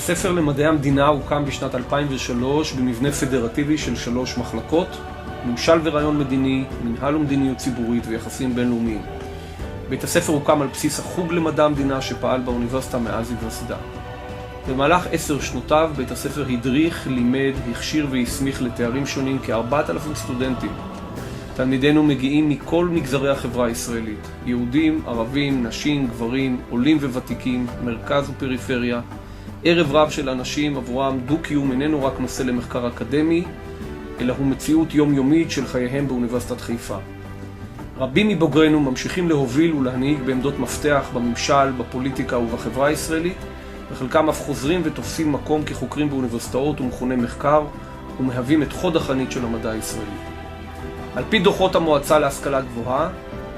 בית הספר למדעי המדינה הוקם בשנת 2003 במבנה פדרטיבי של 3 מחלקות, ממשל ורעיון מדיני, מנהל ומדיניות ציבורית ויחסים בינלאומיים. בית הספר הוקם על בסיס החוג למדע המדינה שפעל באוניברסיטה מאז היווסדה. במהלך 10 שנותיו בית הספר הדריך, לימד, הכשיר והסמיך לתארים שונים כ-4,000 סטודנטים. תלמידינו מגיעים מכל מגזרי החברה הישראלית, יהודים, ערבים, נשים, גברים, עולים וותיקים, מרכז ופריפריה, ערב רב של אנשים עבורם דו-קיום איננו רק נושא למחקר אקדמי, אלא הוא מציאות יומיומית של חייהם באוניברסיטת חיפה. רבים מבוגרינו ממשיכים להוביל ולהנהיג בעמדות מפתח בממשל, בפוליטיקה ובחברה הישראלית, וחלקם אף חוזרים ותופסים מקום כחוקרים באוניברסיטאות ומכוני מחקר, ומהווים את חוד החנית של המדע הישראלי. על פי דוחות המועצה להשכלה גבוהה,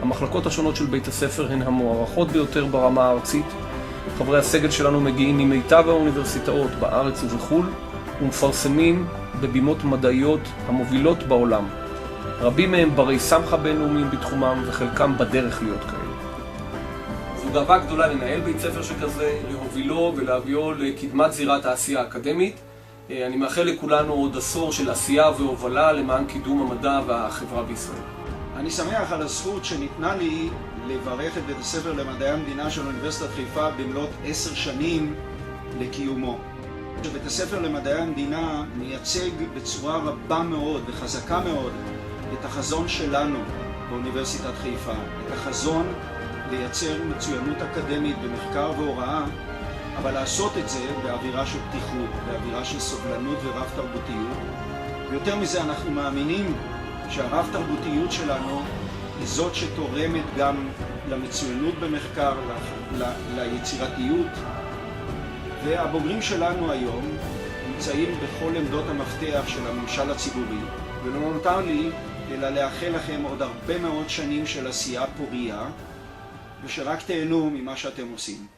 המחלקות השונות של בית הספר הן המוערכות ביותר ברמה הארצית. חברי הסגל שלנו מגיעים ממיטב האוניברסיטאות בארץ ובחו"ל, ומפרסמים בבימות מדעיות המובילות בעולם. רבים מהם ברי סמכה בינלאומיים בתחומם, וחלקם בדרך להיות כאלה. זו גאווה גדולה לנהל בית ספר שכזה, להובילו ולהביאו לקדמת זירת העשייה האקדמית. אני מאחל לכולנו עוד עשור של עשייה והובלה למען קידום המדע והחברה בישראל. אני שמח על הזכות שניתנה לי לברך את בית הספר למדעי המדינה של אוניברסיטת חיפה במלאת 10 שנים לקיומו. בית הספר למדעי המדינה מייצג בצורה רבה מאוד וחזקה מאוד את החזון שלנו באוניברסיטת חיפה, את החזון לייצר מצוינות אקדמית במחקר והוראה, אבל לעשות את זה באווירה של פתיחות, באווירה של סובלנות ורב תרבותיות. ויותר מזה, אנחנו מאמינים שהרב תרבותיות שלנו היא זאת שתורמת גם למצוינות במחקר, ליצירתיות. והבוגרים שלנו היום נמצאים בכל עמדות המפתח של הממשל הציבורי, ולא נותר לי אלא לאחל לכם עוד הרבה מאוד שנים של עשייה פורייה, ושרק תהנו ממה שאתם עושים.